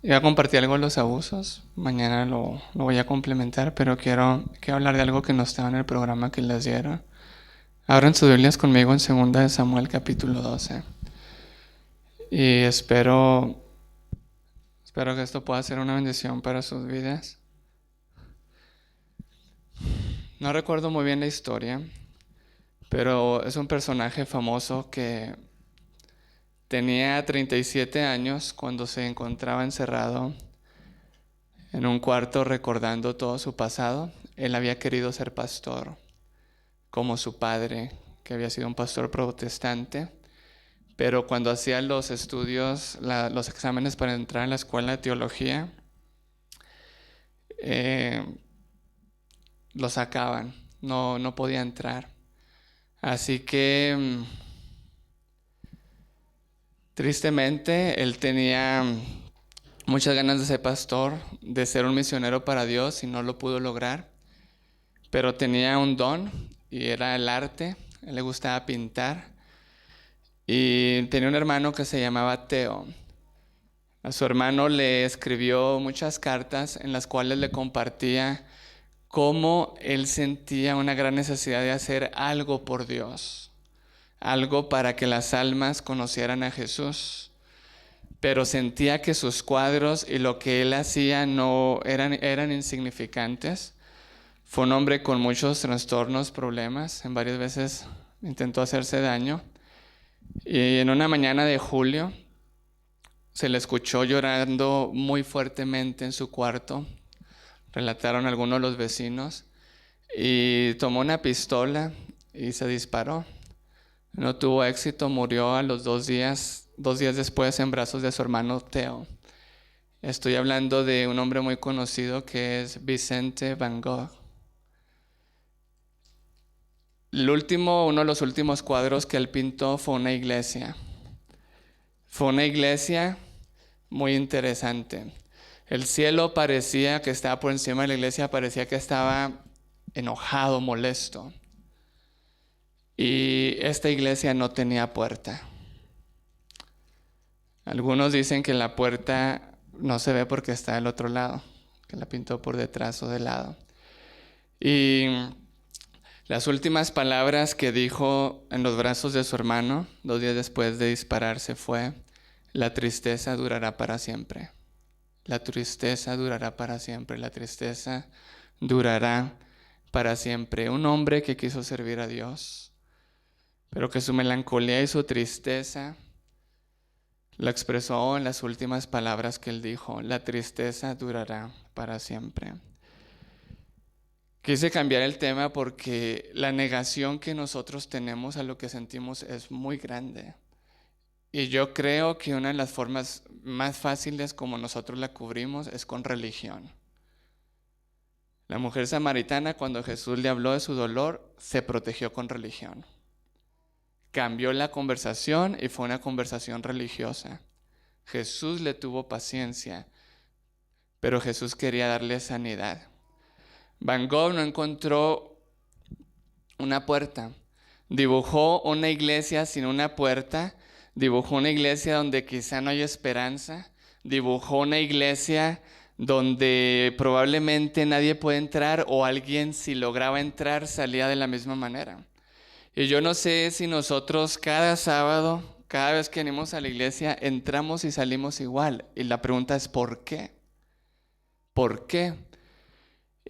Iba a compartir algo de los abusos, mañana lo voy a complementar, pero quiero hablar de algo que no estaba en el programa que les dieron. Abran sus Biblias conmigo en 2 de Samuel capítulo 12. Y espero que esto pueda ser una bendición para sus vidas. No recuerdo muy bien la historia, pero es un personaje famoso que tenía 37 años cuando se encontraba encerrado en un cuarto recordando todo su pasado. Él había querido ser pastor, como su padre, que había sido un pastor protestante, pero cuando hacía los estudios, los exámenes para entrar en la escuela de teología, eh, lo sacaban, no podía entrar. Así que, tristemente, él tenía muchas ganas de ser pastor, de ser un misionero para Dios y no lo pudo lograr, pero tenía un don y era el arte. A él le gustaba pintar y tenía un hermano que se llamaba Teo. A su hermano le escribió muchas cartas en las cuales le compartía cómo él sentía una gran necesidad de hacer algo por Dios, algo para que las almas conocieran a Jesús, pero sentía que sus cuadros y lo que él hacía no eran insignificantes. Fue un hombre con muchos trastornos, problemas, en varias veces intentó hacerse daño, y en una mañana de julio se le escuchó llorando muy fuertemente en su cuarto, relataron algunos de los vecinos, y tomó una pistola y se disparó. No tuvo éxito, murió a los 2 días después en brazos de su hermano Teo. Estoy hablando de un hombre muy conocido que es Vicente Van Gogh. Uno de los últimos cuadros que él pintó fue una iglesia. Fue una iglesia muy interesante. El cielo parecía que estaba por encima de la iglesia, parecía que estaba enojado, molesto. Y esta iglesia no tenía puerta. Algunos dicen que la puerta no se ve porque está del otro lado, que la pintó por detrás o de lado. Y las últimas palabras que dijo en los brazos de su hermano, 2 días después de dispararse, fue: la tristeza durará para siempre. La tristeza durará para siempre. La tristeza durará para siempre. Un hombre que quiso servir a Dios, pero que su melancolía y su tristeza lo expresó en las últimas palabras que él dijo: la tristeza durará para siempre. Quise cambiar el tema porque la negación que nosotros tenemos a lo que sentimos es muy grande. Y yo creo que una de las formas más fáciles como nosotros la cubrimos es con religión. La mujer samaritana, cuando Jesús le habló de su dolor, se protegió con religión. Cambió la conversación y fue una conversación religiosa. Jesús le tuvo paciencia, pero Jesús quería darle sanidad. Van Gogh no encontró una puerta. Dibujó una iglesia sin una puerta. Dibujó una iglesia donde quizá no hay esperanza. Dibujó una iglesia donde probablemente nadie puede entrar, o alguien, si lograba entrar, salía de la misma manera. Y yo no sé si nosotros cada sábado, cada vez que venimos a la iglesia, entramos y salimos igual. Y la pregunta es ¿por qué? ¿Por qué?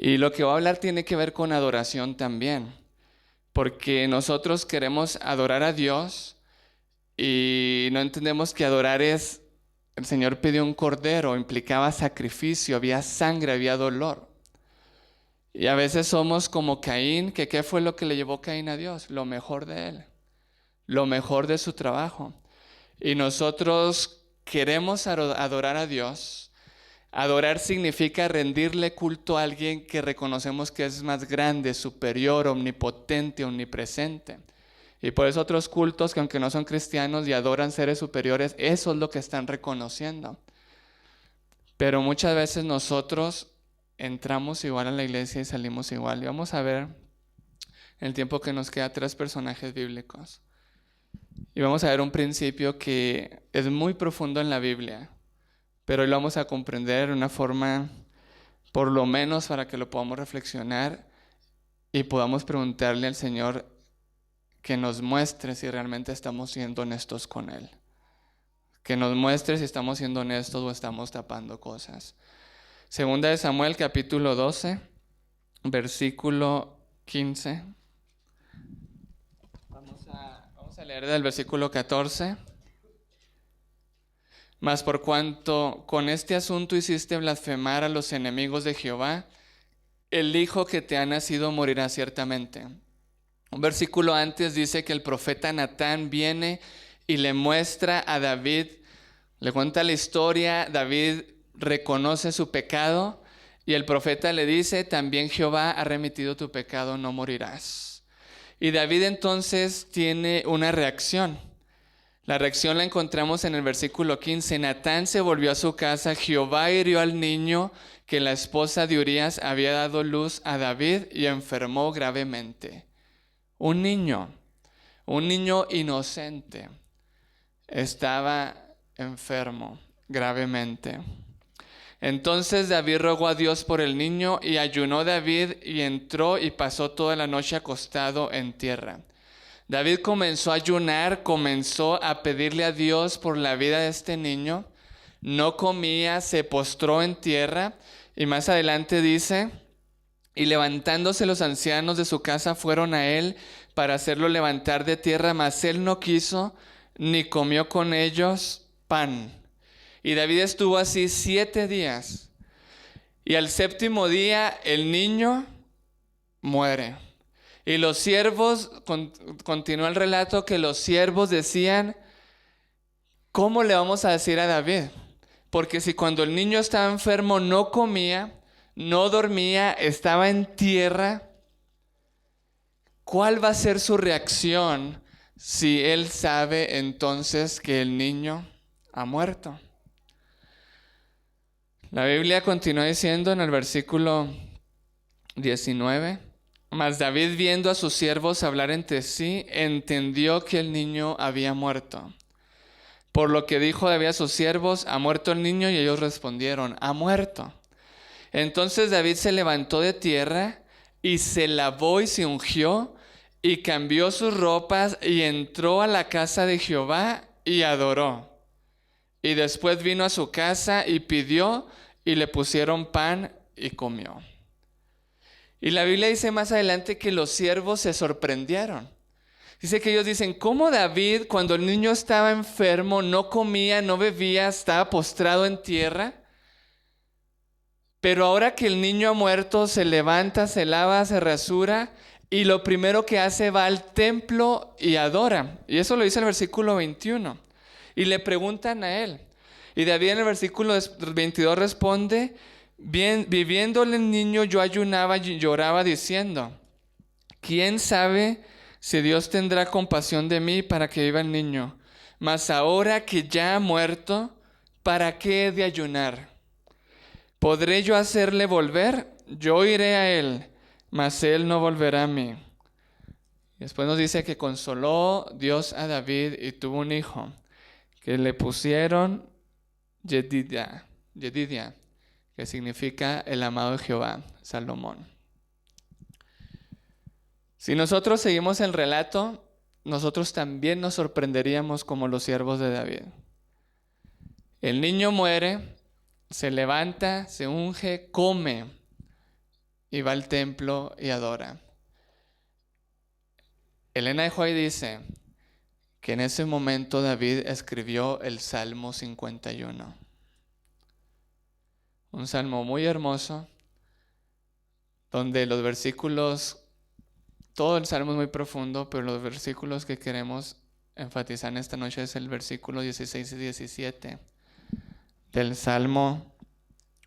Y lo que voy a hablar tiene que ver con adoración también, porque nosotros queremos adorar a Dios y no entendemos que adorar es: el Señor pidió un cordero, implicaba sacrificio, había sangre, había dolor. Y a veces somos como Caín, que ¿qué fue lo que le llevó Caín a Dios? Lo mejor de él, lo mejor de su trabajo. Y nosotros queremos adorar a Dios. Adorar significa rendirle culto a alguien que reconocemos que es más grande, superior, omnipotente, omnipresente. Y por eso otros cultos que, aunque no son cristianos y adoran seres superiores, eso es lo que están reconociendo. Pero muchas veces nosotros entramos igual a la iglesia y salimos igual. Y vamos a ver en el tiempo que nos queda 3 personajes bíblicos. Y vamos a ver un principio que es muy profundo en la Biblia, pero hoy lo vamos a comprender de una forma, por lo menos para que lo podamos reflexionar y podamos preguntarle al Señor que nos muestre si realmente estamos siendo honestos con Él. Que nos muestre si estamos siendo honestos o estamos tapando cosas. Segunda de Samuel, capítulo 12, versículo 15. Vamos a leer del versículo 14. Mas por cuanto con este asunto hiciste blasfemar a los enemigos de Jehová, el hijo que te ha nacido morirá ciertamente. Un versículo antes dice que el profeta Natán viene y le muestra a David, le cuenta la historia, David reconoce su pecado y el profeta le dice, también Jehová ha remitido tu pecado, no morirás. Y David entonces tiene una reacción. La reacción la encontramos en el versículo 15. Natán se volvió a su casa, Jehová hirió al niño que la esposa de Urías había dado luz a David y enfermó gravemente. Un niño inocente, estaba enfermo gravemente. Entonces David rogó a Dios por el niño y ayunó David y entró y pasó toda la noche acostado en tierra. David comenzó a ayunar, comenzó a pedirle a Dios por la vida de este niño. No comía, se postró en tierra y más adelante dice, y levantándose los ancianos de su casa fueron a él para hacerlo levantar de tierra, mas él no quiso ni comió con ellos pan. Y David estuvo así 7 días. Y al 7º día el niño muere. Y los siervos, continúa el relato, que los siervos decían, ¿cómo le vamos a decir a David? Porque si cuando el niño estaba enfermo no comía, no dormía, estaba en tierra, ¿cuál va a ser su reacción si él sabe entonces que el niño ha muerto? La Biblia continúa diciendo en el versículo 19, mas David, viendo a sus siervos hablar entre sí, entendió que el niño había muerto. Por lo que dijo David a sus siervos, ¿ha muerto el niño? Y ellos respondieron, ha muerto. Entonces David se levantó de tierra y se lavó y se ungió y cambió sus ropas y entró a la casa de Jehová y adoró. Y después vino a su casa y pidió y le pusieron pan y comió. Y la Biblia dice más adelante que los siervos se sorprendieron. Dice que ellos dicen, ¿cómo David cuando el niño estaba enfermo no comía, no bebía, estaba postrado en tierra? Pero ahora que el niño ha muerto, se levanta, se lava, se rasura y lo primero que hace va al templo y adora. Y eso lo dice el versículo 21. Y le preguntan a él. Y David en el versículo 22 responde, bien, viviéndole el niño yo ayunaba y lloraba diciendo, ¿quién sabe si Dios tendrá compasión de mí para que viva el niño? Mas ahora que ya ha muerto, ¿para qué he de ayunar? ¿Podré yo hacerle volver? Yo iré a él, mas él no volverá a mí. Después nos dice que consoló Dios a David y tuvo un hijo, que le pusieron Yedidia, que significa el amado de Jehová, Salomón. Si nosotros seguimos el relato, nosotros también nos sorprenderíamos como los siervos de David. El niño muere, se levanta, se unge, come y va al templo y adora. Elena de White dice que en ese momento David escribió el Salmo 51. Un salmo muy hermoso, donde los versículos, todo el salmo es muy profundo, pero los versículos que queremos enfatizar en esta noche es el versículo 16 y 17 del Salmo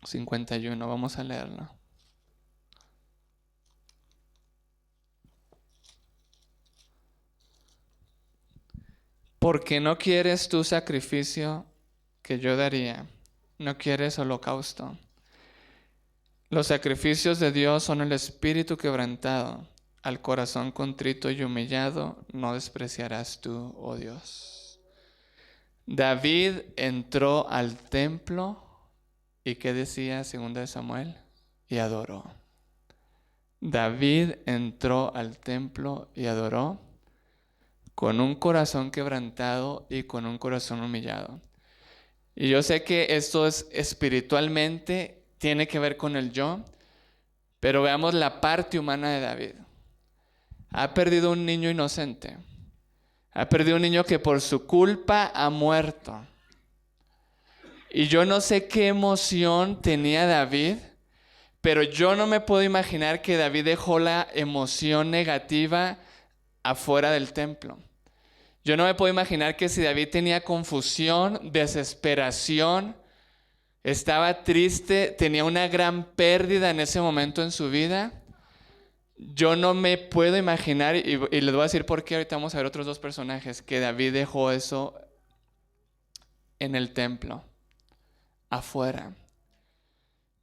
51. Vamos a leerlo. Porque no quieres tu sacrificio que yo daría, no quieres holocausto. Los sacrificios de Dios son el espíritu quebrantado, al corazón contrito y humillado no despreciarás tú, oh Dios. David entró al templo ¿Y qué decía 2 de Samuel? Y adoró. David entró al templo y adoró con un corazón quebrantado y con un corazón humillado. Y yo sé que esto es espiritualmente, tiene que ver con el yo, pero veamos la parte humana de David. Ha perdido un niño inocente. Ha perdido un niño que por su culpa ha muerto. Y yo no sé qué emoción tenía David, pero yo no me puedo imaginar que David dejó la emoción negativa afuera del templo. Yo no me puedo imaginar que si David tenía confusión, desesperación, estaba triste, tenía una gran pérdida en ese momento en su vida. Yo no me puedo imaginar, y les voy a decir por qué, ahorita vamos a ver otros 2 personajes, que David dejó eso en el templo, afuera.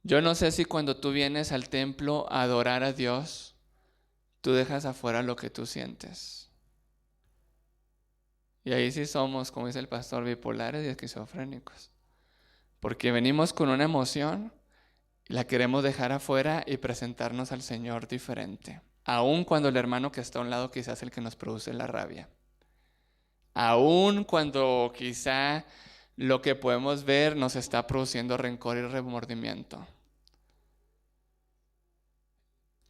Yo no sé si cuando tú vienes al templo a adorar a Dios, tú dejas afuera lo que tú sientes. Y ahí sí somos, como dice el pastor, bipolares y esquizofrénicos. Porque venimos con una emoción, la queremos dejar afuera y presentarnos al Señor diferente. Aun cuando el hermano que está a un lado quizás es el que nos produce la rabia. Aun cuando quizá lo que podemos ver nos está produciendo rencor y remordimiento.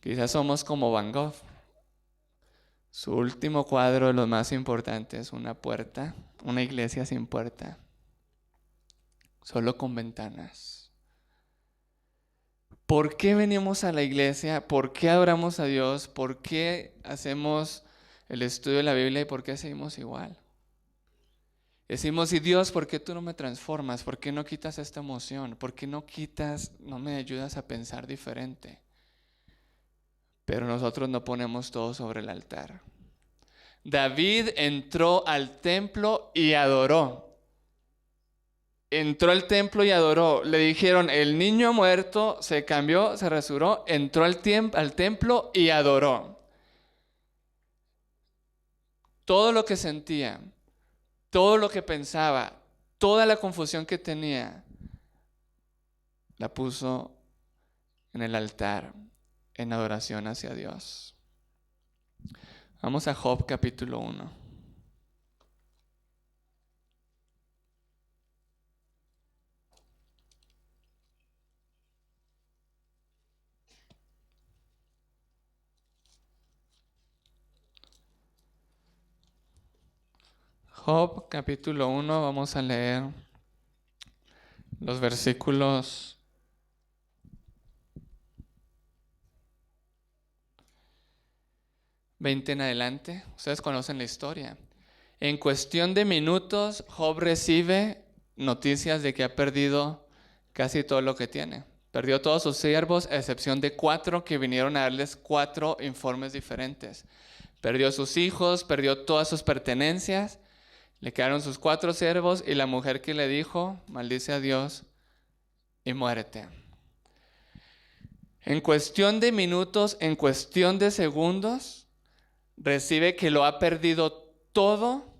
Quizás somos como Van Gogh. Su último cuadro de los más importantes, una puerta, una iglesia sin puerta, solo con ventanas. ¿Por qué venimos a la iglesia? ¿Por qué adoramos a Dios? ¿Por qué hacemos el estudio de la Biblia y por qué seguimos igual? Decimos, y Dios, ¿por qué tú no me transformas? ¿Por qué no quitas esta emoción? ¿Por qué no me ayudas a pensar diferente? Pero nosotros no ponemos todo sobre el altar. David entró al templo y adoró. Entró al templo y adoró. Le dijeron, el niño muerto se cambió, se resurgió, entró al templo y adoró. Todo lo que sentía, todo lo que pensaba, toda la confusión que tenía, la puso en el altar, en adoración hacia Dios. Vamos a Job capítulo 1. Job capítulo 1, vamos a leer los versículos 20 en adelante. Ustedes conocen la historia. En cuestión de minutos, Job recibe noticias de que ha perdido casi todo lo que tiene. Perdió todos sus siervos, a excepción de 4 que vinieron a darles 4 informes diferentes. Perdió sus hijos, perdió todas sus pertenencias. Le quedaron sus 4 siervos y la mujer que le dijo, maldice a Dios y muérete. En cuestión de minutos, en cuestión de segundos, recibe que lo ha perdido todo.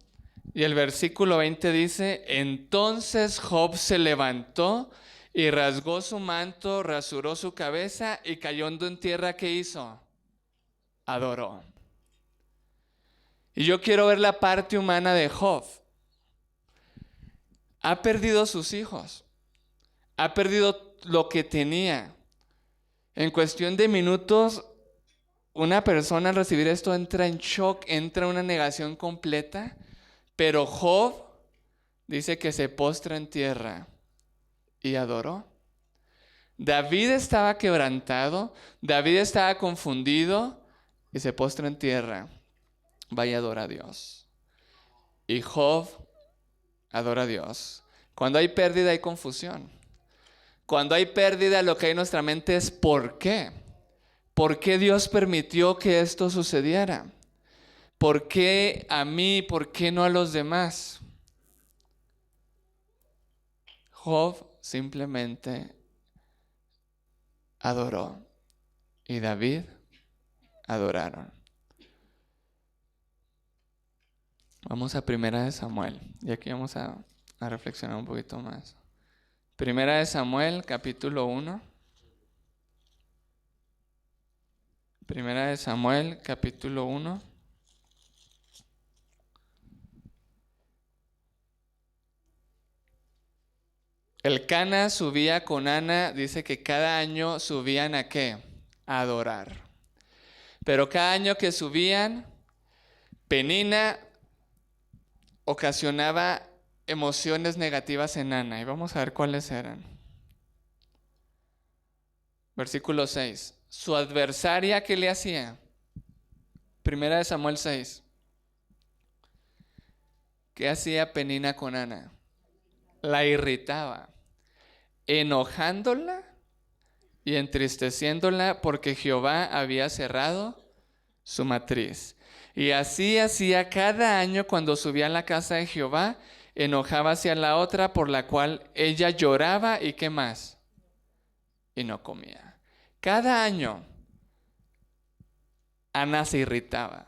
Y el versículo 20 dice, entonces Job se levantó y rasgó su manto, rasuró su cabeza y cayendo en tierra, ¿qué hizo? Adoró. Y yo quiero ver la parte humana de Job. Ha perdido sus hijos. Ha perdido lo que tenía. En cuestión de minutos, una persona al recibir esto entra en shock, entra en una negación completa. Pero Job dice que se postra en tierra y adoró. David estaba quebrantado, David estaba confundido y se postra en tierra. Vaya, adora a Dios. Y Job adora a Dios. Cuando hay pérdida hay confusión. Cuando hay pérdida, lo que hay en nuestra mente es ¿por qué? ¿Por qué Dios permitió que esto sucediera? ¿Por qué a mí? ¿Por qué no a los demás? Job simplemente adoró y David adoraron. Vamos a 1 de Samuel y aquí vamos a reflexionar un poquito más. Primera de Samuel, capítulo 1. Primera de Samuel, capítulo 1. El Cana subía con Ana, dice que cada año subían ¿a qué? A adorar. Pero cada año que subían, Penina ocasionaba emociones negativas en Ana. Y vamos a ver cuáles eran. Versículo 6. Su adversaria, ¿qué le hacía? Primera de Samuel 6. ¿Qué hacía Penina con Ana? La irritaba, enojándola y entristeciéndola porque Jehová había cerrado su matriz. Y así hacía cada año cuando subía a la casa de Jehová, enojaba hacia la otra por la cual ella lloraba y ¿qué más? Y no comía. Cada año Ana se irritaba.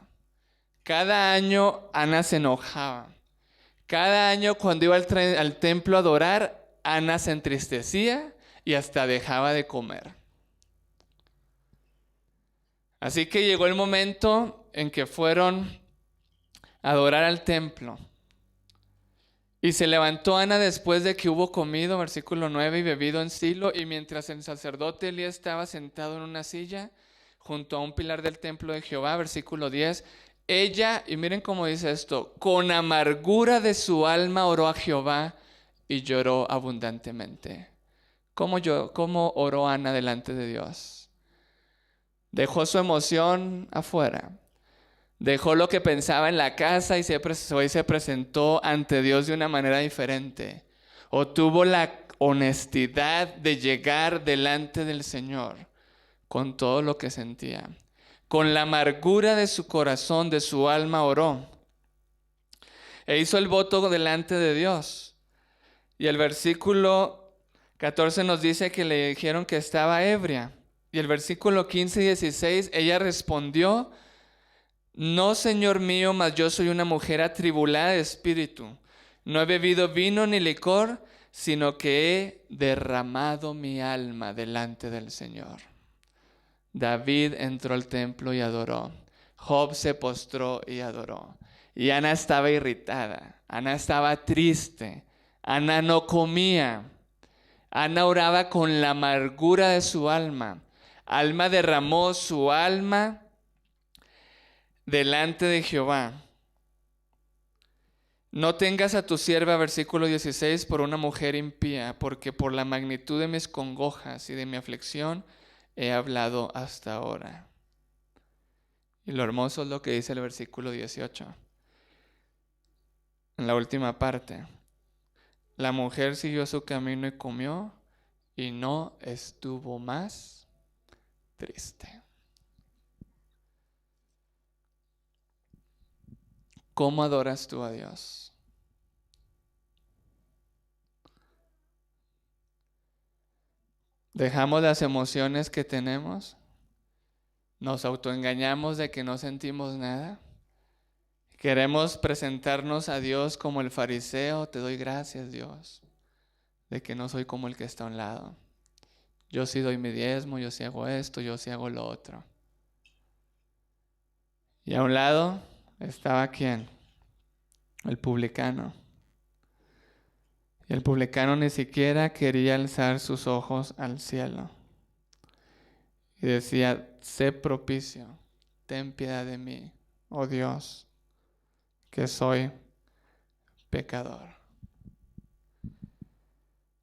Cada año Ana se enojaba. Cada año cuando iba al templo a adorar, Ana se entristecía y hasta dejaba de comer. Así que llegó el momento en que fueron a adorar al templo. Y se levantó Ana después de que hubo comido, versículo 9, y bebido en Silo, y mientras el sacerdote Elías estaba sentado en una silla junto a un pilar del templo de Jehová, versículo 10, ella, y miren cómo dice esto, con amargura de su alma oró a Jehová y lloró abundantemente. ¿Cómo oró Ana delante de Dios? Dejó su emoción afuera. Dejó lo que pensaba en la casa y hoy se presentó ante Dios de una manera diferente. O tuvo la honestidad de llegar delante del Señor con todo lo que sentía. Con la amargura de su corazón, de su alma oró. E hizo el voto delante de Dios. Y el versículo 14 nos dice que le dijeron que estaba ebria. Y el versículo 15 y 16, ella respondió: no, Señor mío, mas yo soy una mujer atribulada de espíritu. No he bebido vino ni licor, sino que he derramado mi alma delante del Señor. David entró al templo y adoró. Job se postró y adoró. Y Ana estaba irritada. Ana estaba triste. Ana no comía. Ana oraba con la amargura de su alma. Alma derramó su alma delante de Jehová. No tengas a tu sierva, versículo 16, por una mujer impía, porque por la magnitud de mis congojas y de mi aflicción he hablado hasta ahora. Y lo hermoso es lo que dice el versículo 18. En la última parte. La mujer siguió su camino y comió y no estuvo más triste. ¿Cómo adoras tú a Dios? ¿Dejamos las emociones que tenemos? ¿Nos autoengañamos de que no sentimos nada? ¿Queremos presentarnos a Dios como el fariseo? Te doy gracias, Dios, de que no soy como el que está a un lado. Yo sí doy mi diezmo, yo sí hago esto, yo sí hago lo otro. Y a un lado estaba ¿quién? El publicano. Y el publicano ni siquiera quería alzar sus ojos al cielo. Y decía: sé propicio, ten piedad de mí, oh Dios, que soy pecador.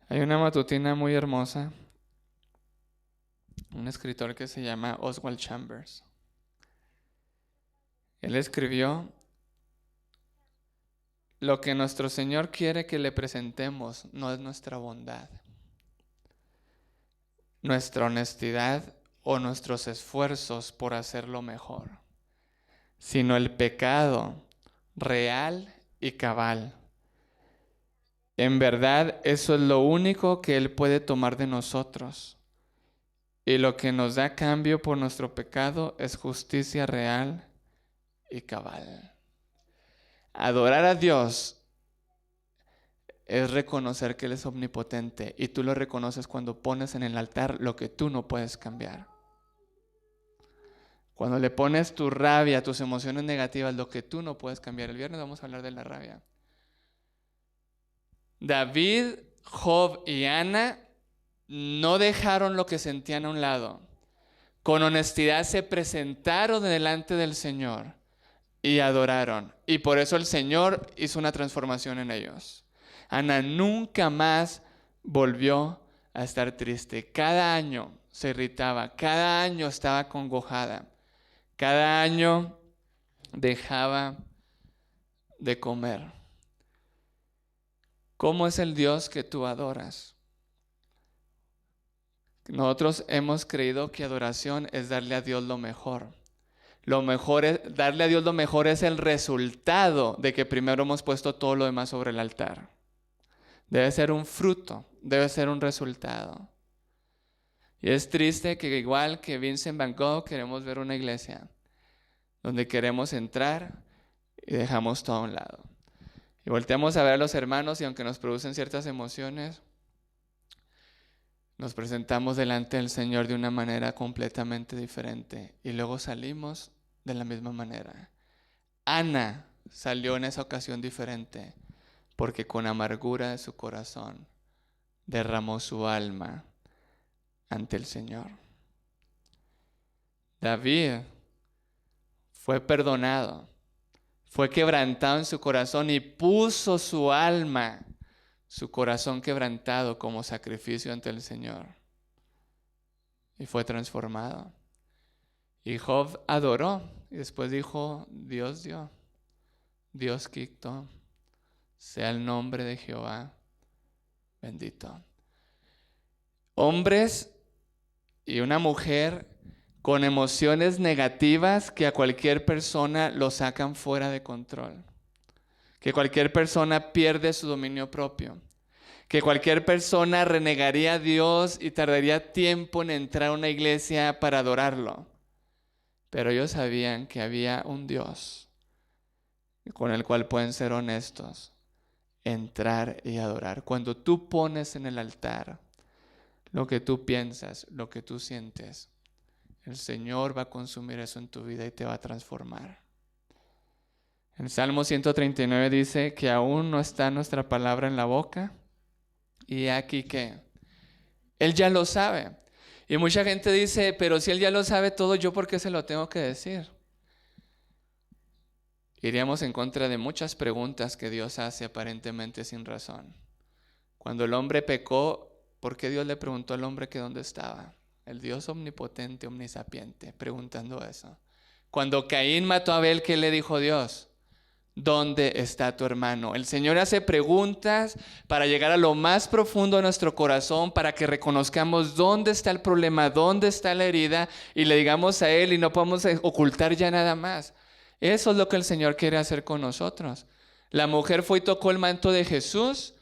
Hay una matutina muy hermosa, un escritor que se llama Oswald Chambers. Él escribió: lo que nuestro Señor quiere que le presentemos no es nuestra bondad, nuestra honestidad o nuestros esfuerzos por hacerlo mejor, sino el pecado real y cabal. En verdad, eso es lo único que Él puede tomar de nosotros. Y lo que nos da cambio por nuestro pecado es justicia real y cabal. Adorar a Dios es reconocer que Él es omnipotente, y tú lo reconoces cuando pones en el altar lo que tú no puedes cambiar. Cuando le pones tu rabia, tus emociones negativas, lo que tú no puedes cambiar. El viernes vamos a hablar de la rabia. David, Job y Ana no dejaron lo que sentían a un lado. Con honestidad se presentaron delante del Señor y adoraron. Y por eso el Señor hizo una transformación en ellos. Ana nunca más volvió a estar triste. Cada año se irritaba, cada año estaba congojada, cada año dejaba de comer. ¿Cómo es el Dios que tú adoras? Nosotros hemos creído que adoración es darle a Dios lo mejor. Darle a Dios lo mejor es el resultado de que primero hemos puesto todo lo demás sobre el altar. Debe ser un fruto, debe ser un resultado. Y es triste que igual que Vincent Van Gogh queremos ver una iglesia donde queremos entrar y dejamos todo a un lado. Y volteamos a ver a los hermanos y aunque nos producen ciertas emociones, nos presentamos delante del Señor de una manera completamente diferente y luego salimos de la misma manera. Ana salió en esa ocasión diferente porque con amargura de su corazón derramó su alma ante el Señor. David fue perdonado, fue quebrantado en su corazón y puso su alma, su corazón quebrantado como sacrificio ante el Señor. Y fue transformado. Y Job adoró y después dijo, Dios dio, Dios quitó, sea el nombre de Jehová bendito. Hombres y una mujer con emociones negativas que a cualquier persona lo sacan fuera de control. Que cualquier persona pierde su dominio propio. Que cualquier persona renegaría a Dios y tardaría tiempo en entrar a una iglesia para adorarlo. Pero ellos sabían que había un Dios con el cual pueden ser honestos, entrar y adorar. Cuando tú pones en el altar lo que tú piensas, lo que tú sientes, el Señor va a consumir eso en tu vida y te va a transformar. El Salmo 139 dice que aún no está nuestra palabra en la boca y aquí que Él ya lo sabe. Y mucha gente dice, pero si Él ya lo sabe todo, ¿yo por qué se lo tengo que decir? Iríamos en contra de muchas preguntas que Dios hace aparentemente sin razón. Cuando el hombre pecó, ¿por qué Dios le preguntó al hombre que dónde estaba? El Dios omnipotente, omnisapiente, preguntando eso. Cuando Caín mató a Abel, ¿qué le dijo Dios? ¿Dónde está tu hermano? El Señor hace preguntas para llegar a lo más profundo de nuestro corazón, para que reconozcamos dónde está el problema, dónde está la herida y le digamos a Él y no podamos ocultar ya nada más. Eso es lo que el Señor quiere hacer con nosotros. La mujer fue y tocó el manto de Jesús.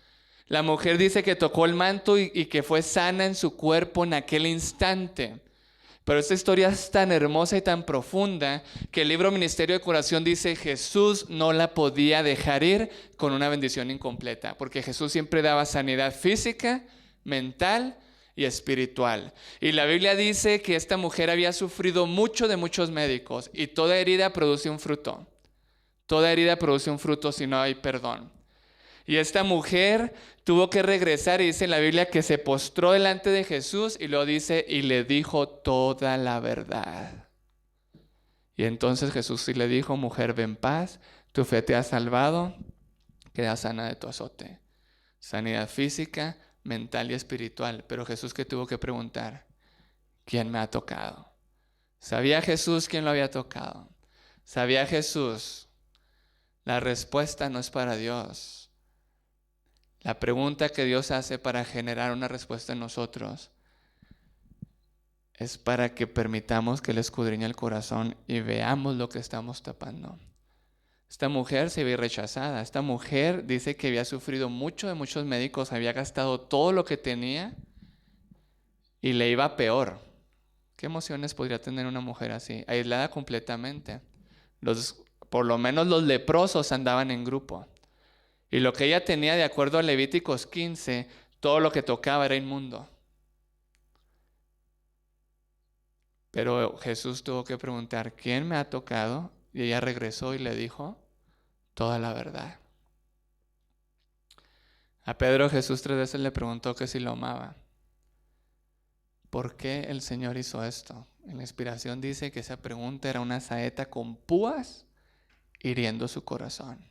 La mujer dice que tocó el manto y que fue sana en su cuerpo en aquel instante. Pero esta historia es tan hermosa y tan profunda que el libro Ministerio de Curación dice Jesús no la podía dejar ir con una bendición incompleta, porque Jesús siempre daba sanidad física, mental y espiritual. Y la Biblia dice que esta mujer había sufrido mucho de muchos médicos y toda herida produce un fruto. Toda herida produce un fruto si no hay perdón. Y esta mujer tuvo que regresar y dice en la Biblia que se postró delante de Jesús y lo dice y le dijo toda la verdad. Y entonces Jesús sí le dijo, mujer, ven en paz, tu fe te ha salvado, queda sana de tu azote. Sanidad física, mental y espiritual. Pero Jesús, ¿qué tuvo que preguntar? ¿Quién me ha tocado? ¿Sabía Jesús quién lo había tocado? ¿Sabía Jesús? La respuesta no es para Dios. La pregunta que Dios hace para generar una respuesta en nosotros es para que permitamos que Él escudriñe el corazón y veamos lo que estamos tapando. Esta mujer se ve rechazada. Esta mujer dice que había sufrido mucho de muchos médicos, había gastado todo lo que tenía y le iba peor. ¿Qué emociones podría tener una mujer así? Aislada completamente. Por lo menos los leprosos andaban en grupo. Y lo que ella tenía, de acuerdo a Levíticos 15, todo lo que tocaba era inmundo. Pero Jesús tuvo que preguntar, ¿quién me ha tocado? Y ella regresó y le dijo toda la verdad. A Pedro Jesús 3 veces le preguntó que si lo amaba. ¿Por qué el Señor hizo esto? En la inspiración dice que esa pregunta era una saeta con púas hiriendo su corazón.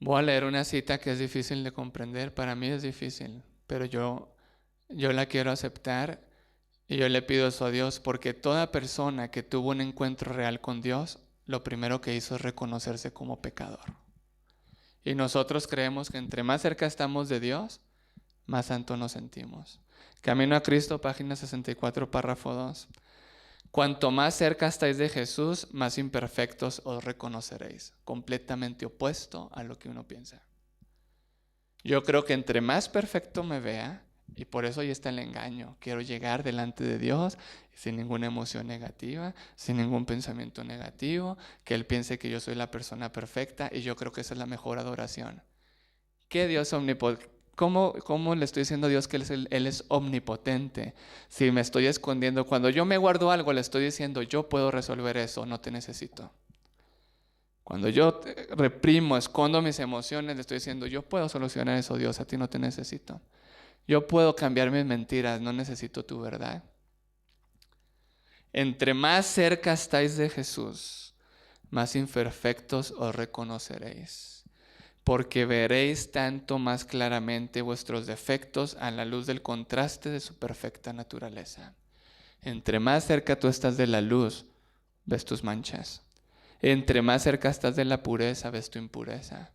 Voy a leer una cita que es difícil de comprender. Para mí es difícil, pero yo la quiero aceptar y yo le pido eso a Dios, porque toda persona que tuvo un encuentro real con Dios, lo primero que hizo es reconocerse como pecador. Y nosotros creemos que entre más cerca estamos de Dios, más santo nos sentimos. Camino a Cristo, página 64, párrafo 2. Cuanto más cerca estáis de Jesús, más imperfectos os reconoceréis. Completamente opuesto a lo que uno piensa. Yo creo que entre más perfecto me vea, y por eso ahí está el engaño, quiero llegar delante de Dios sin ninguna emoción negativa, sin ningún pensamiento negativo, que Él piense que yo soy la persona perfecta, y yo creo que esa es la mejor adoración. ¿Qué Dios omnipotente? ¿Cómo le estoy diciendo a Dios que Él es omnipotente? Si me estoy escondiendo, cuando yo me guardo algo, le estoy diciendo, yo puedo resolver eso, no te necesito. Cuando yo reprimo, escondo mis emociones, le estoy diciendo, yo puedo solucionar eso, Dios, a ti no te necesito. Yo puedo cambiar mis mentiras, no necesito tu verdad. Entre más cerca estáis de Jesús, más imperfectos os reconoceréis, porque veréis tanto más claramente vuestros defectos a la luz del contraste de su perfecta naturaleza. Entre más cerca tú estás de la luz, ves tus manchas. Entre más cerca estás de la pureza, ves tu impureza.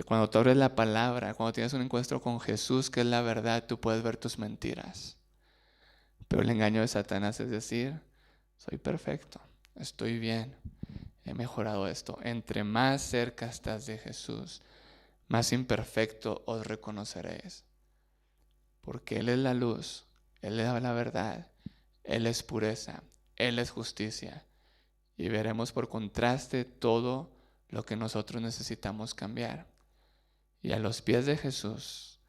Cuando tú abres la palabra, cuando tienes un encuentro con Jesús, que es la verdad, tú puedes ver tus mentiras. Pero el engaño de Satanás es decir, soy perfecto, estoy bien, he mejorado esto. Entre más cerca estás de Jesús, más imperfecto os reconoceréis. Porque Él es la luz, Él es la verdad, Él es pureza, Él es justicia. Y veremos por contraste todo lo que nosotros necesitamos cambiar. Y a los pies de Jesús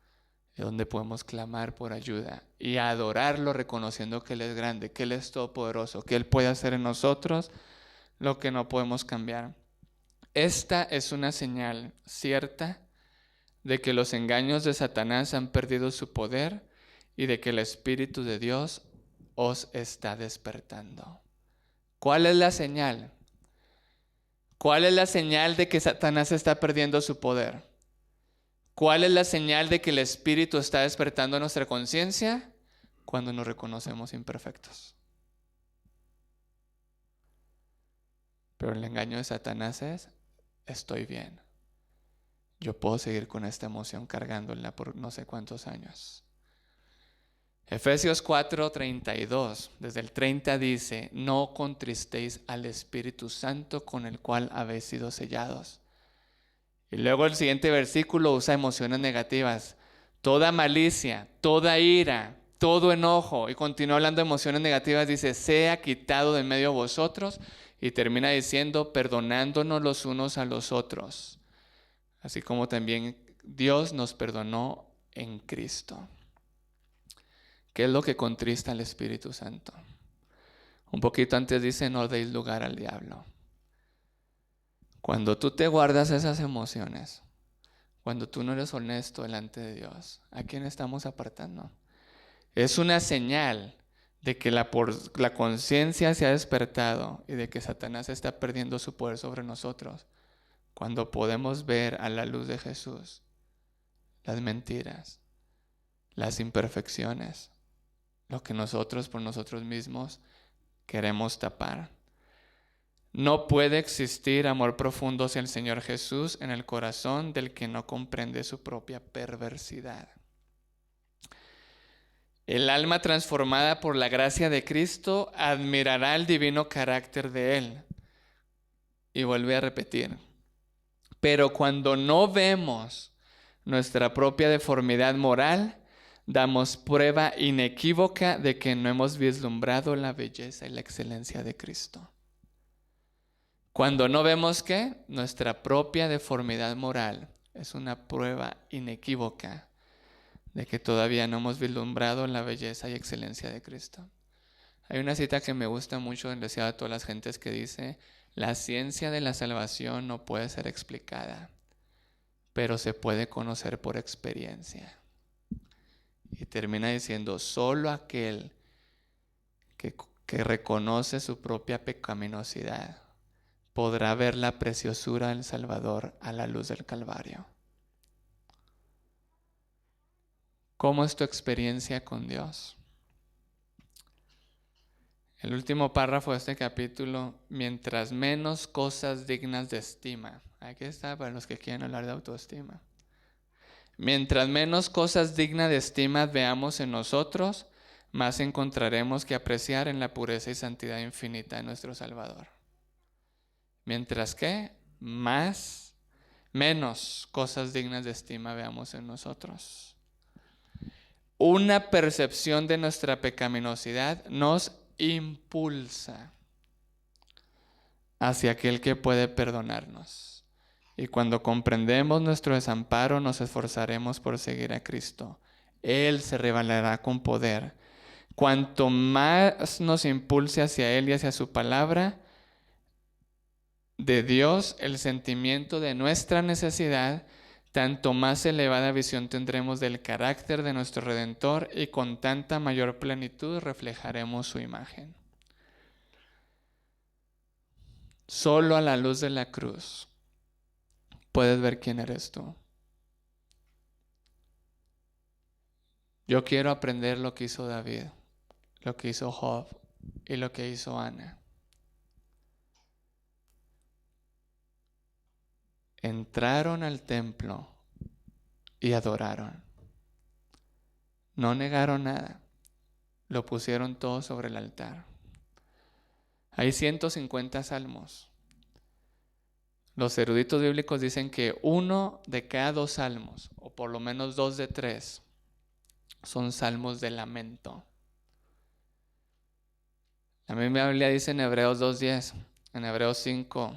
es donde podemos clamar por ayuda y adorarlo reconociendo que Él es grande, que Él es todopoderoso, que Él puede hacer en nosotros lo que no podemos cambiar. Esta es una señal cierta de que los engaños de Satanás han perdido su poder y de que el Espíritu de Dios os está despertando. ¿Cuál es la señal? ¿Cuál es la señal de que Satanás está perdiendo su poder? ¿Cuál es la señal de que el Espíritu está despertando nuestra conciencia? Cuando nos reconocemos imperfectos. Pero el engaño de Satanás es, estoy bien. Yo puedo seguir con esta emoción cargándola por no sé cuántos años. Efesios 4:32, desde el 30 dice, no contristéis al Espíritu Santo con el cual habéis sido sellados. Y luego el siguiente versículo usa emociones negativas. Toda malicia, toda ira, todo enojo. Y continúa hablando de emociones negativas. Dice, sea quitado de medio de vosotros. Y termina diciendo, perdonándonos los unos a los otros. Así como también Dios nos perdonó en Cristo. ¿Qué es lo que contrista al Espíritu Santo? Un poquito antes dice, no deis lugar al diablo. Cuando tú te guardas esas emociones, cuando tú no eres honesto delante de Dios, ¿a quién estamos apartando? Es una señal de que la conciencia se ha despertado y de que Satanás está perdiendo su poder sobre nosotros. Cuando podemos ver a la luz de Jesús las mentiras, las imperfecciones, lo que nosotros por nosotros mismos queremos tapar. No puede existir amor profundo hacia el Señor Jesús en el corazón del que no comprende su propia perversidad. El alma transformada por la gracia de Cristo admirará el divino carácter de Él. Y vuelve a repetir. Pero cuando no vemos nuestra propia deformidad moral, damos prueba inequívoca de que no hemos vislumbrado la belleza y la excelencia de Cristo. Cuando no vemos que nuestra propia deformidad moral es una prueba inequívoca de que todavía no hemos vislumbrado la belleza y excelencia de Cristo. Hay una cita que me gusta mucho, deseada a todas las gentes, que dice: la ciencia de la salvación no puede ser explicada, pero se puede conocer por experiencia. Y termina diciendo: solo aquel que reconoce su propia pecaminosidad podrá ver la preciosura del Salvador a la luz del Calvario. ¿Cómo es tu experiencia con Dios? El último párrafo de este capítulo: mientras menos cosas dignas de estima. Aquí está para los que quieren hablar de autoestima. Mientras menos cosas dignas de estima veamos en nosotros, más encontraremos que apreciar en la pureza y santidad infinita de nuestro Salvador. Mientras que menos cosas dignas de estima veamos en nosotros. Una percepción de nuestra pecaminosidad nos impulsa hacia aquel que puede perdonarnos. Y cuando comprendemos nuestro desamparo, nos esforzaremos por seguir a Cristo. Él se revelará con poder. Cuanto más nos impulse hacia Él y hacia su palabra de Dios, el sentimiento de nuestra necesidad, tanto más elevada visión tendremos del carácter de nuestro Redentor y con tanta mayor plenitud reflejaremos su imagen. Solo a la luz de la cruz puedes ver quién eres tú. Yo quiero aprender lo que hizo David, lo que hizo Job y lo que hizo Ana. Entraron al templo y adoraron. No negaron nada. Lo pusieron todo sobre el altar. Hay 150 salmos. Los eruditos bíblicos dicen que 1 de cada 2 salmos, o por lo menos 2 de 3, son salmos de lamento. La misma Biblia dice en Hebreos 2:10, en Hebreos 5,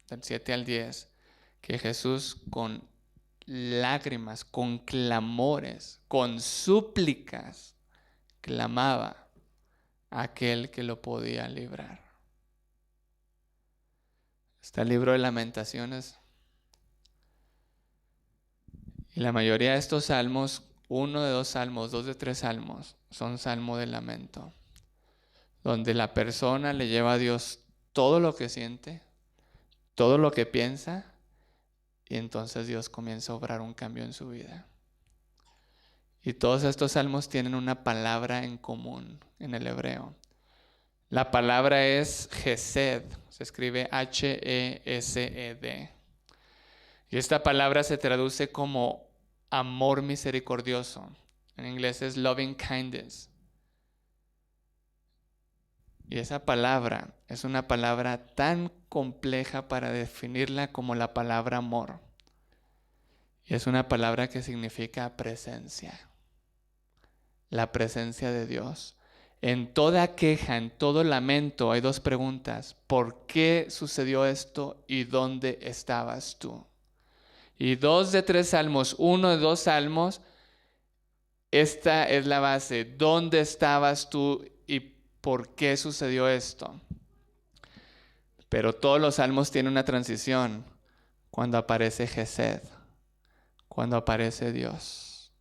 del 7 al 10, que Jesús con lágrimas, con clamores, con súplicas, clamaba a aquel que lo podía librar. Está el libro de Lamentaciones. Y la mayoría de estos salmos, 1 de 2 salmos, 2 de 3 salmos, son salmos de lamento, donde la persona le lleva a Dios todo lo que siente, todo lo que piensa, y entonces Dios comienza a obrar un cambio en su vida. Y todos estos salmos tienen una palabra en común en el hebreo. La palabra es Hesed, se escribe H-E-S-E-D. Y esta palabra se traduce como amor misericordioso. En inglés es loving kindness. Y esa palabra es una palabra tan compleja para definirla como la palabra amor. Y es una palabra que significa presencia. La presencia de Dios. En toda queja, en todo lamento, hay 2 preguntas. ¿Por qué sucedió esto y dónde estabas tú? Y 2 de 3 salmos, 1 de 2 salmos, esta es la base. ¿Dónde estabas tú y por qué sucedió esto? Pero todos los salmos tienen una transición cuando aparece Hesed, cuando aparece Dios.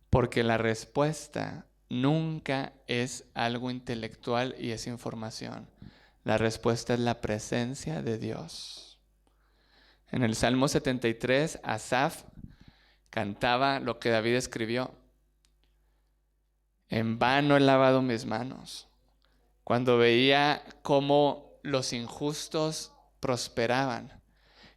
Porque la respuesta nunca es algo intelectual y es información. La respuesta es la presencia de Dios. En el Salmo 73, Asaf cantaba lo que David escribió. En vano he lavado mis manos. Cuando veía cómo los injustos prosperaban.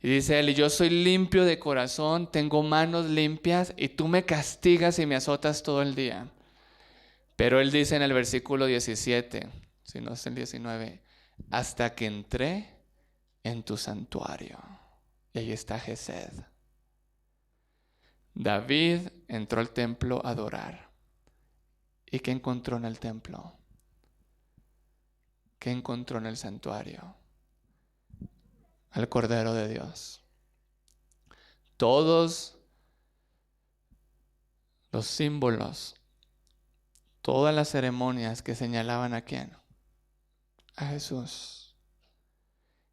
Y dice él: yo soy limpio de corazón, tengo manos limpias, y tú me castigas y me azotas todo el día. Pero él dice en el versículo 17, si no es el 19, hasta que entré en tu santuario. Y ahí está Hesed. David entró al templo a adorar. ¿Y qué encontró en el templo? ¿Qué encontró en el santuario? Al Cordero de Dios. Todos los símbolos, todas las ceremonias que señalaban a quién, a Jesús.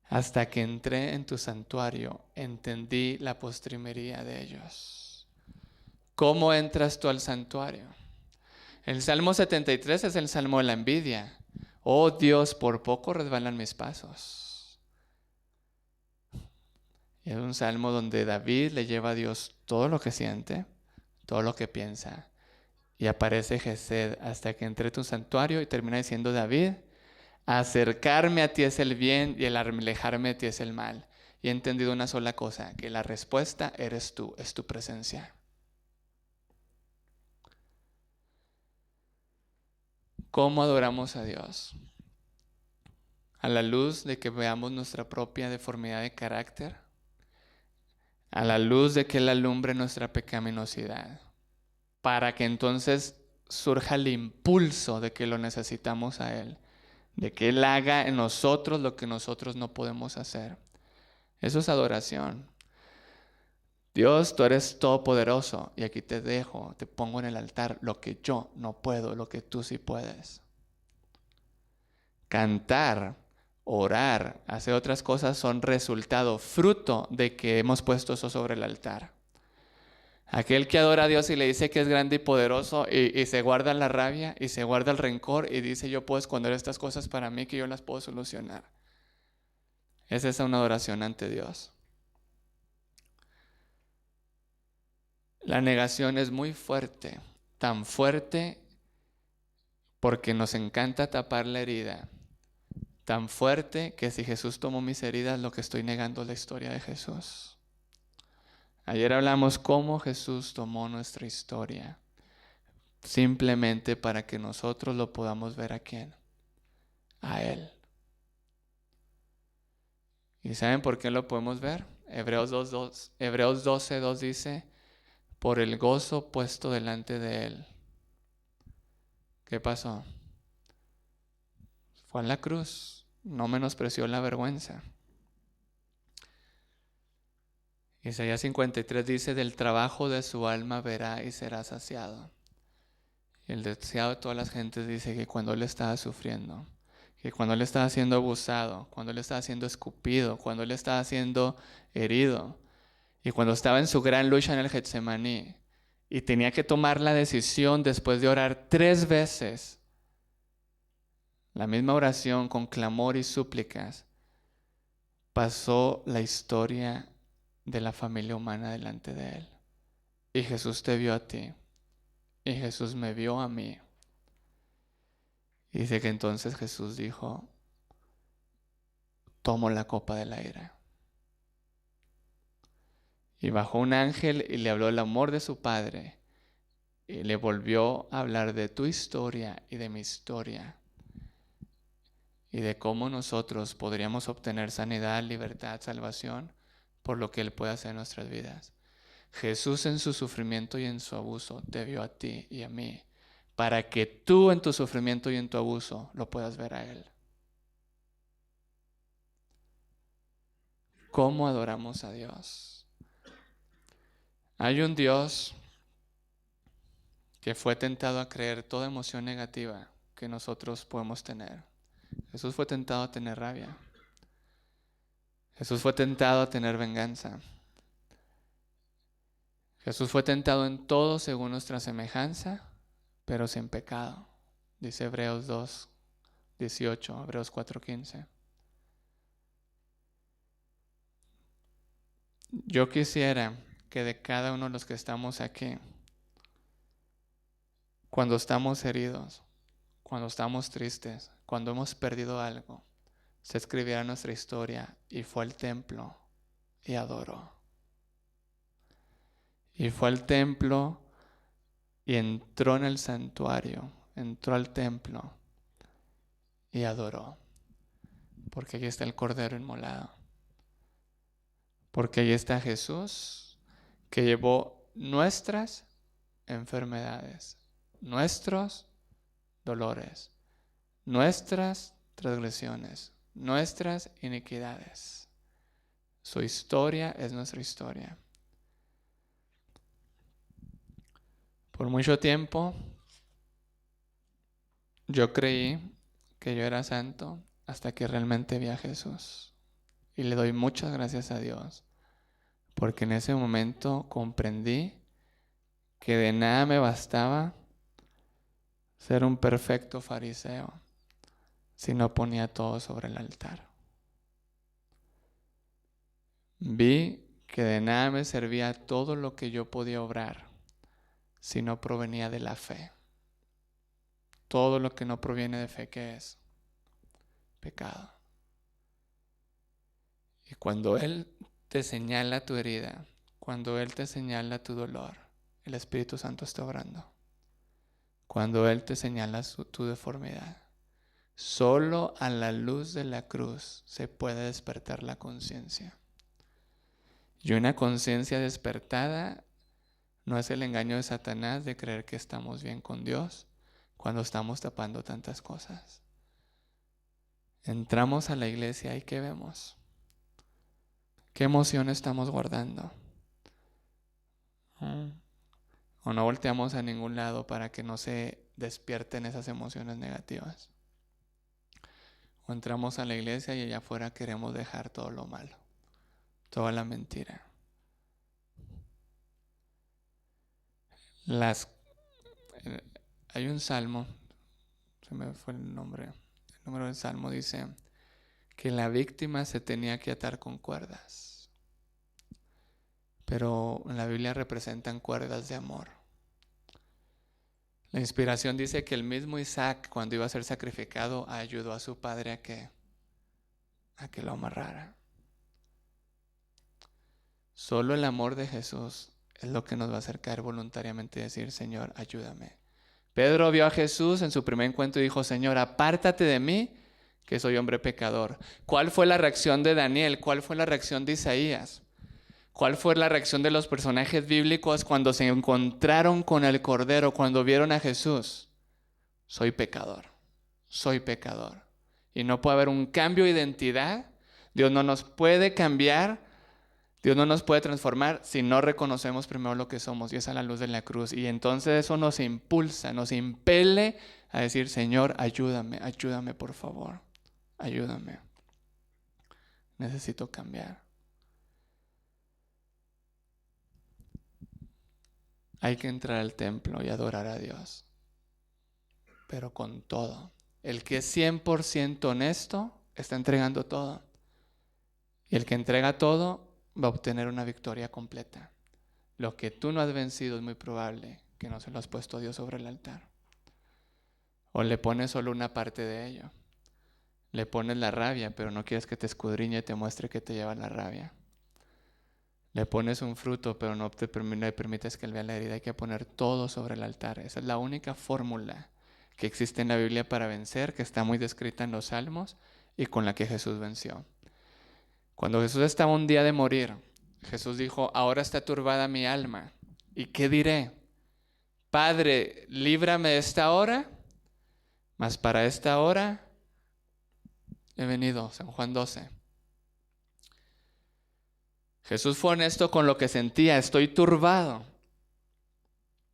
Hasta que entré en tu santuario, entendí la postrimería de ellos. ¿Cómo entras tú al santuario? El Salmo 73 es el Salmo de la envidia. Oh Dios, por poco resbalan mis pasos. Y es un salmo donde David le lleva a Dios todo lo que siente, todo lo que piensa. Y aparece Gesed hasta que entré en tu santuario y termina diciendo David, acercarme a ti es el bien y el alejarme de ti es el mal. Y he entendido una sola cosa, que la respuesta eres tú, es tu presencia. ¿Cómo adoramos a Dios? A la luz de que veamos nuestra propia deformidad de carácter, a la luz de que Él alumbre nuestra pecaminosidad, para que entonces surja el impulso de que lo necesitamos a Él, de que Él haga en nosotros lo que nosotros no podemos hacer. Eso es adoración. Dios, tú eres todopoderoso y aquí te dejo, te pongo en el altar lo que yo no puedo, lo que tú sí puedes. Cantar, orar, hacer otras cosas son resultado, fruto de que hemos puesto eso sobre el altar. Aquel que adora a Dios y le dice que es grande y poderoso y se guarda la rabia y se guarda el rencor y dice yo puedo esconder estas cosas para mí que yo las puedo solucionar. Esa es una adoración ante Dios. La negación es muy fuerte, tan fuerte porque nos encanta tapar la herida, tan fuerte que si Jesús tomó mis heridas, lo que estoy negando es la historia de Jesús. Ayer hablamos cómo Jesús tomó nuestra historia, simplemente para que nosotros lo podamos ver a quién, a Él. ¿Y saben por qué lo podemos ver? Hebreos 12:2 dice, por el gozo puesto delante de Él. ¿Qué pasó? Fue a la cruz, no menospreció la vergüenza. Isaías 53 dice, del trabajo de su alma verá y será saciado. Y el deseado de todas las gentes dice que cuando él estaba sufriendo, que cuando él estaba siendo abusado, cuando él estaba siendo escupido, cuando él estaba siendo herido, y cuando estaba en su gran lucha en el Getsemaní, y tenía que tomar la decisión después de orar 3 veces, la misma oración con clamor y súplicas, pasó la historia de la familia humana delante de él. Y Jesús te vio a ti. Y Jesús me vio a mí. Y dice que entonces Jesús dijo, tomo la copa de la ira. Y bajó un ángel y le habló el amor de su Padre. Y le volvió a hablar de tu historia y de mi historia. Y de cómo nosotros podríamos obtener sanidad, libertad, salvación por lo que Él puede hacer en nuestras vidas. Jesús en su sufrimiento y en su abuso te vio a ti y a mí, para que tú en tu sufrimiento y en tu abuso lo puedas ver a Él. ¿Cómo adoramos a Dios? Hay un Dios que fue tentado a creer toda emoción negativa que nosotros podemos tener. Jesús fue tentado a tener rabia. Jesús fue tentado a tener venganza. Jesús fue tentado en todo según nuestra semejanza, pero sin pecado. Dice Hebreos 2:18, Hebreos 4:15. Yo quisiera que de cada uno de los que estamos aquí, cuando estamos heridos, cuando estamos tristes, cuando hemos perdido algo, se escribiera nuestra historia y fue al templo y adoró. Y fue al templo y entró en el santuario, entró al templo y adoró. Porque aquí está el Cordero inmolado. Porque ahí está Jesús que llevó nuestras enfermedades, nuestros dolores, nuestras transgresiones, nuestras iniquidades. Su historia es nuestra historia. Por mucho tiempo yo creí que yo era santo hasta que realmente vi a Jesús. Y le doy muchas gracias a Dios, porque en ese momento comprendí que de nada me bastaba ser un perfecto fariseo si no ponía todo sobre el altar. Vi que de nada me servía todo lo que yo podía obrar si no provenía de la fe. Todo lo que no proviene de fe, ¿qué es? Pecado. Y cuando Él te señala tu herida, cuando Él te señala tu dolor, el Espíritu Santo está obrando. Cuando Él te señala tu deformidad, solo a la luz de la cruz se puede despertar la conciencia. Y una conciencia despertada no es el engaño de Satanás de creer que estamos bien con Dios cuando estamos tapando tantas cosas. Entramos a la iglesia y ¿qué vemos? ¿Qué emoción estamos guardando? O no volteamos a ningún lado para que no se despierten esas emociones negativas. O entramos a la iglesia y allá afuera queremos dejar todo lo malo, toda la mentira. Hay un salmo, se me fue el nombre, el número del salmo dice que la víctima se tenía que atar con cuerdas, pero en la Biblia representan cuerdas de amor. La inspiración dice que el mismo Isaac, cuando iba a ser sacrificado, ayudó a su padre a que lo amarrara. Solo el amor de Jesús es lo que nos va a acercar voluntariamente y decir, Señor, ayúdame. Pedro vio a Jesús en su primer encuentro y dijo, Señor, apártate de mí, que soy hombre pecador. ¿Cuál fue la reacción de Daniel? ¿Cuál fue la reacción de Isaías? ¿Cuál fue la reacción de los personajes bíblicos cuando se encontraron con el Cordero, cuando vieron a Jesús? Soy pecador, soy pecador. Y no puede haber un cambio de identidad. Dios no nos puede cambiar, Dios no nos puede transformar si no reconocemos primero lo que somos, y es a la luz de la cruz. Y entonces eso nos impulsa, nos impele a decir, Señor, ayúdame, ayúdame por favor, ayúdame. Necesito cambiar. Hay que entrar al templo y adorar a Dios, pero con todo. El que es 100% honesto está entregando todo. Y el que entrega todo va a obtener una victoria completa. Lo que tú no has vencido es muy probable que no se lo has puesto a Dios sobre el altar. O le pones solo una parte de ello. Le pones la rabia, pero no quieres que te escudriñe y te muestre que te lleva la rabia. Le pones un fruto, pero no te permites que él vea la herida. Hay que poner todo sobre el altar. Esa es la única fórmula que existe en la Biblia para vencer, que está muy descrita en los Salmos y con la que Jesús venció. Cuando Jesús estaba un día de morir, Jesús dijo, ahora está turbada mi alma. ¿Y qué diré? Padre, líbrame de esta hora, mas para esta hora he venido. San Juan 12. Jesús fue honesto con lo que sentía, estoy turbado.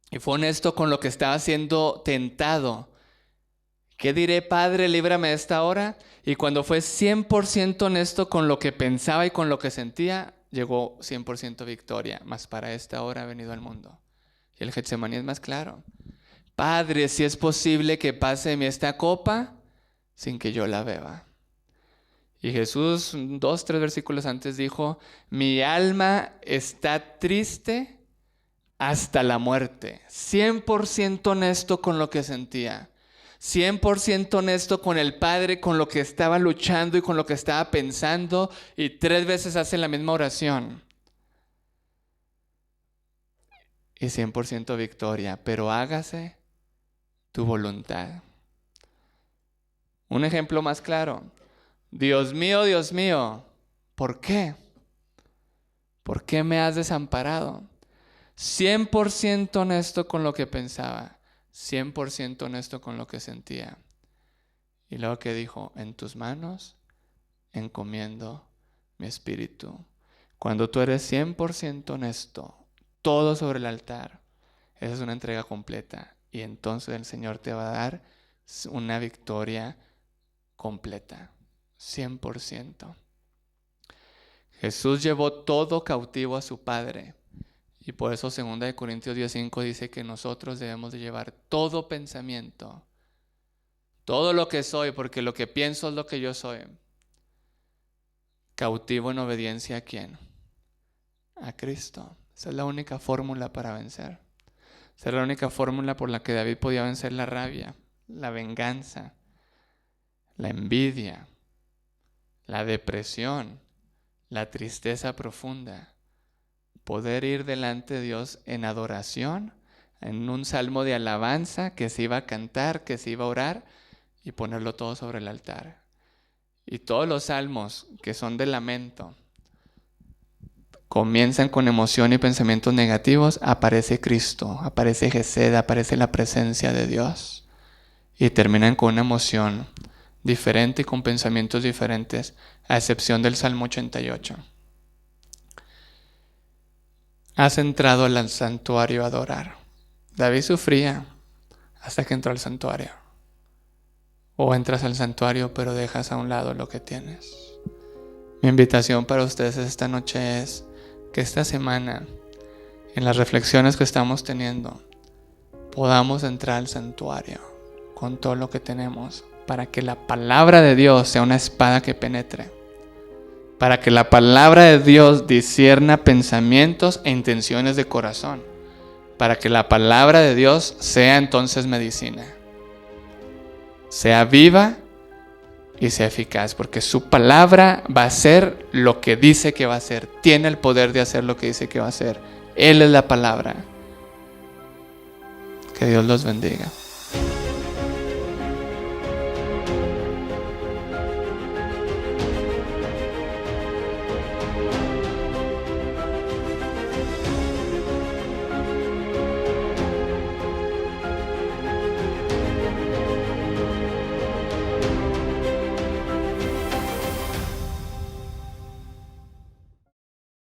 Y fue honesto con lo que estaba siendo tentado. ¿Qué diré, Padre, líbrame de esta hora? Y cuando fue 100% honesto con lo que pensaba y con lo que sentía, llegó 100% victoria. Mas para esta hora ha venido al mundo. Y el Getsemaní es más claro. Padre, si es posible que pase de mí esta copa sin que yo la beba. Y Jesús, 2-3 versículos antes dijo, mi alma está triste hasta la muerte. 100% honesto con lo que sentía. 100% honesto con el Padre, con lo que estaba luchando y con lo que estaba pensando. Y 3 veces hace la misma oración. Y 100% victoria. Pero hágase tu voluntad. Un ejemplo más claro. Dios mío, ¿por qué? ¿Por qué me has desamparado? 100% honesto con lo que pensaba, 100% honesto con lo que sentía. Y luego que dijo, en tus manos encomiendo mi espíritu. Cuando tú eres 100% honesto, todo sobre el altar, esa es una entrega completa. Y entonces el Señor te va a dar una victoria completa, 100%. Jesús llevó todo cautivo a su Padre. Y por eso 2 Corintios 10:5 dice que nosotros debemos de llevar todo pensamiento, todo lo que soy, porque lo que pienso es lo que yo soy, cautivo en obediencia ¿a quién? A Cristo. Esa es la única fórmula para vencer. Esa es la única fórmula por la que David podía vencer la rabia, la venganza, la envidia, la depresión, la tristeza profunda. Poder ir delante de Dios en adoración, en un salmo de alabanza que se iba a cantar, que se iba a orar y ponerlo todo sobre el altar. Y todos los salmos que son de lamento comienzan con emoción y pensamientos negativos, aparece Cristo, aparece Gesed, aparece la presencia de Dios. Y terminan con una emoción diferente y con pensamientos diferentes, a excepción del Salmo 88. Has entrado al santuario a adorar. David sufría hasta que entró al santuario. O entras al santuario pero dejas a un lado lo que tienes. Mi invitación para ustedes esta noche es que esta semana, en las reflexiones que estamos teniendo, podamos entrar al santuario con todo lo que tenemos, para que la palabra de Dios sea una espada que penetre, para que la palabra de Dios discierna pensamientos e intenciones de corazón, para que la palabra de Dios sea entonces medicina, sea viva y sea eficaz, porque su palabra va a hacer lo que dice que va a hacer, tiene el poder de hacer lo que dice que va a hacer. Él es la palabra. Que Dios los bendiga.